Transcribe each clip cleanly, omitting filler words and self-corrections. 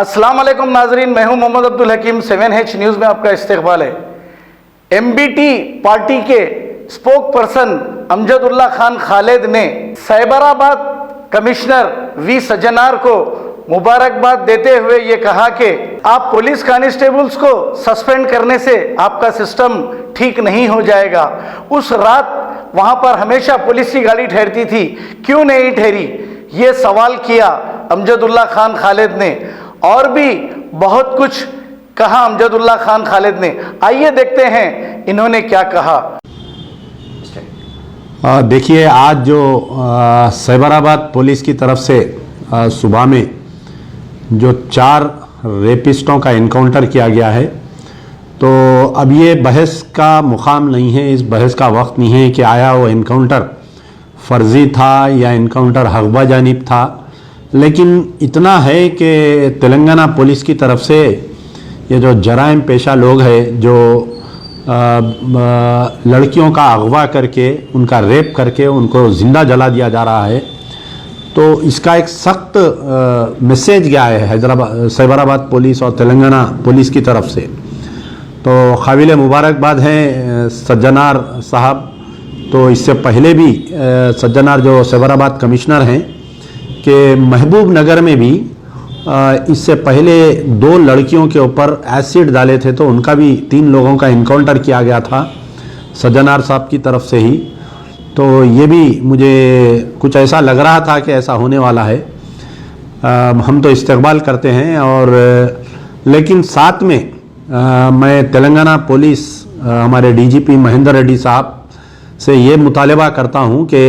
अस्सलाम वालेकुम नाजरीन, मैं हूं मोहम्मद अब्दुल हकीम। 7H न्यूज़ में आपका इस्तकबाल है। MBT पार्टी के स्पोक पर्सन अमजदुल्ला खान खालिद ने साइबराबाद कमिश्नर वी सज्जनार को मुबारकबाद देते हुए ये कहा कि आप पुलिस कांस्टेबल्स को सस्पेंड करने से आपका सिस्टम ठीक नहीं हो जाएगा। उस रात वहां पर हमेशा पुलिस की गाड़ी ठहरती थी, क्यों नहीं ठहरी, ये सवाल किया अमजदुल्ला खान खालिद ने। और भी बहुत कुछ कहा अमजदुल्ला खान खालिद ने। आइए देखते हैं इन्होंने क्या कहा। देखिए, आज जो साइबराबाद पुलिस की तरफ से सुबह में जो 4 रेपिस्टों का इनकाउंटर किया गया है, तो अब ये बहस का मुकाम नहीं है, इस बहस का वक्त नहीं है कि आया वो इनकाउंटर फर्जी था या इनकाउंटर हक़बा जानिब था। लेकिन इतना है कि तेलंगाना पुलिस की तरफ से ये जो जराइम पेशा लोग हैं, जो लड़कियों का अगवा करके उनका रेप करके उनको ज़िंदा जला दिया जा रहा है, तो इसका एक सख्त मैसेज गया है साइबराबाद पुलिस और तेलंगाना पुलिस की तरफ से। तो काबिल मुबारकबाद हैं सज्जनार साहब। तो इससे पहले भी सज्जनार जो साइबराबाद कमिश्नर हैं कि महबूब नगर में भी इससे पहले 2 लड़कियों के ऊपर एसिड डाले थे, तो उनका भी 3 लोगों का इनकाउंटर किया गया था सज्जनार साहब की तरफ से ही। तो ये भी मुझे कुछ ऐसा लग रहा था कि ऐसा होने वाला है। हम तो इस्तकबाल करते हैं, और लेकिन साथ में मैं तेलंगाना पुलिस हमारे DGP महेंद्र रेड्डी साहब से ये मुतालबा करता हूँ कि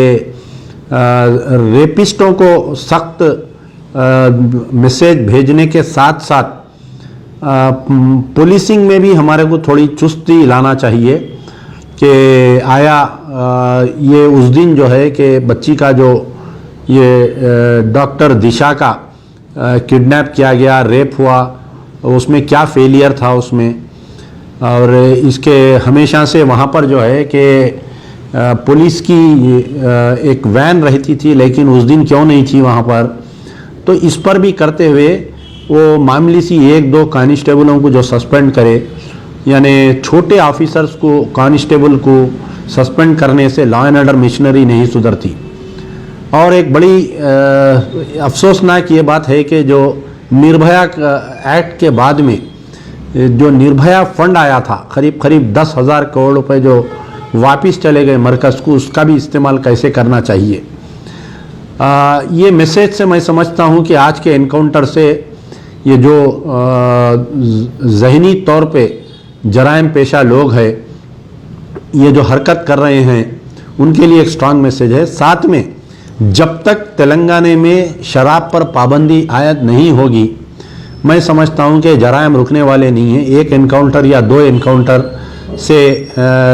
रेपिस्टों को सख्त मैसेज भेजने के साथ साथ पुलिसिंग में भी हमारे को थोड़ी चुस्ती लाना चाहिए कि आया ये उस दिन जो है कि बच्ची का जो ये डॉक्टर दिशा का किडनैप किया गया, रेप हुआ, उसमें क्या फेलियर था उसमें। और इसके हमेशा से वहाँ पर जो है कि पुलिस की एक वैन रहती थी, लेकिन उस दिन क्यों नहीं थी वहाँ पर। तो इस पर भी करते हुए वो मामूली सी 1-2 कांस्टेबलों को जो सस्पेंड करे, यानी छोटे ऑफिसर्स को, कांस्टेबल को सस्पेंड करने से लॉ एंड ऑर्डर मिशनरी नहीं सुधरती। और एक बड़ी अफसोसनाक ये बात है कि जो निर्भया एक्ट के बाद में जो निर्भया फंड आया था, करीब 10,000 करोड़ रुपए जो वापस चले गए मरकज़ को, उसका भी इस्तेमाल कैसे करना चाहिए। ये मैसेज से मैं समझता हूँ कि आज के एनकाउंटर से ये जो ज़हनी तौर पे जराइम पेशा लोग हैं, ये जो हरकत कर रहे हैं, उनके लिए एक स्ट्रांग मैसेज है। साथ में जब तक तेलंगाना में शराब पर पाबंदी आयद नहीं होगी, मैं समझता हूँ कि जराइम रुकने वाले नहीं हैं। 1 एनकाउंटर या 2 एनकाउंटर से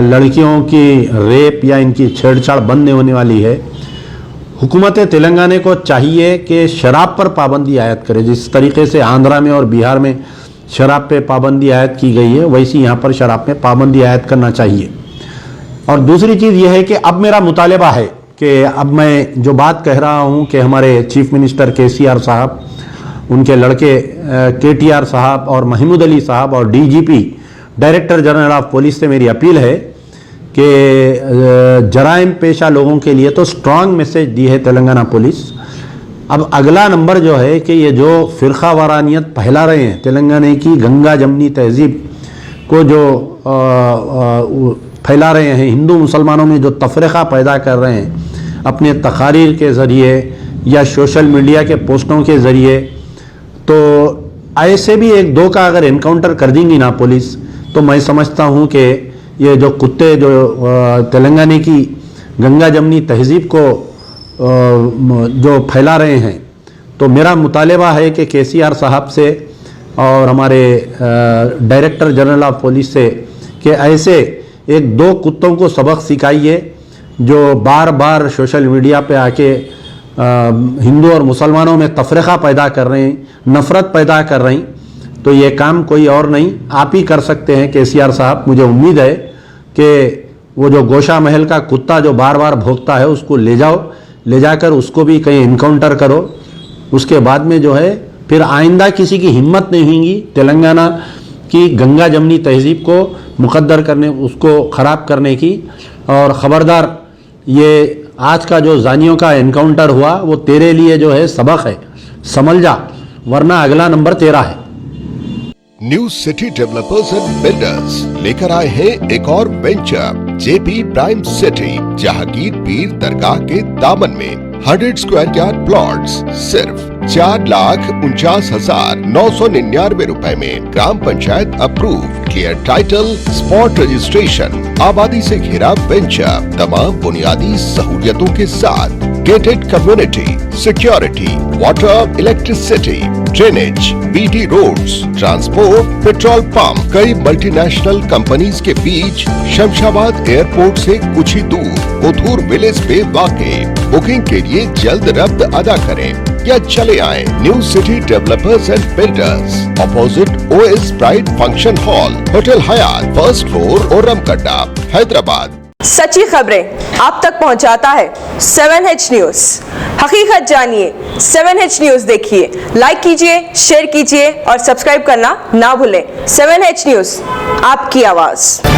लड़कियों की रेप या इनकी छेड़छाड़ बंद नहीं होने वाली है। हुकूमत तेलंगाना को चाहिए कि शराब पर पाबंदी आयद करे। जिस तरीके से आंध्रा में और बिहार में शराब पे पाबंदी आयद की गई है, वैसी यहाँ पर शराब पे पाबंदी आयद करना चाहिए। और दूसरी चीज़ यह है कि अब मेरा मुतालबा है कि अब मैं जो बात कह रहा हूँ कि हमारे चीफ मिनिस्टर KCR साहब, उनके लड़के KTR साहब और महमूद अली साहब और DGP director general of police से मेरी अपील है कि जराइम पेशा लोगों के लिए तो स्ट्रांग मैसेज दी है तेलंगाना पुलिस। अब अगला नंबर जो है कि ये जो फ़िरका वारानियत फैला रहे हैं, तेलंगाना की गंगा जमनी तहजीब को जो फैला रहे हैं, हिंदू मुसलमानों में जो तफरीक़ा पैदा कर रहे हैं अपने तकारीर के ज़रिए या सोशल मीडिया के पोस्टों के ज़रिए, तो ऐसे भी 1-2 का अगर इनकाउंटर कर देंगी ना पुलिस, तो मैं समझता हूँ कि ये जो कुत्ते जो तेलंगाना की गंगा जमनी तहजीब को जो फैला रहे हैं, तो मेरा मुतालबा है कि KCR साहब से और हमारे डायरेक्टर जनरल ऑफ पुलिस से कि ऐसे 1-2 कुत्तों को सबक सिखाइए जो बार बार सोशल मीडिया पे आके हिंदू और मुसलमानों में तफरीक़ा पैदा कर रहे हैं, नफ़रत पैदा कर रहे हैं। तो ये काम कोई और नहीं, आप ही कर सकते हैं KCR साहब। मुझे उम्मीद है कि वो जो गोशा महल का कुत्ता जो बार बार भौंकता है, उसको ले जाओ, ले जाकर उसको भी कहीं इनकाउंटर करो। उसके बाद में जो है फिर आइंदा किसी की हिम्मत नहीं होगी तेलंगाना की गंगा जमनी तहजीब को मुकद्दर करने, उसको ख़राब करने की। और ख़बरदार, ये आज का जो जानियों का एनकाउंटर हुआ वो तेरे लिए जो है सबक है, समझ जा, वरना अगला नंबर तेरा है। New city developers and builders लेकर आए हैं एक और venture, JP prime city, Jahangir पीर दरगाह के दामन में 100 स्क्वायर यार्ड प्लॉट्स सिर्फ 4,49,999 रुपए में। ग्राम panchayat approve, clear title, spot registration, आबादी से घिरा वेंचर, तमाम बुनियादी सहूलियतों के साथ, gated community, security, water, electricity, drainage, BT roads, transport, petrol pump, कई मल्टीनेशनल कंपनीज के बीच, शमशाबाद एयरपोर्ट से कुछ ही दूर, उथूर विलेज पे वाक़ई। बुकिंग के लिए जल्द रब्त अदा करें या चले आए new city developers and builders, opposite OS pride function hall, hotel Hyatt, first floor, ओरमकड्डा, हैदराबाद। सच्ची खबरें आप तक पहुंचाता है 7H न्यूज। हकीकत जानिए, 7H न्यूज देखिए, लाइक कीजिए, शेयर कीजिए और सब्सक्राइब करना ना भूलें। 7H न्यूज, आपकी आवाज।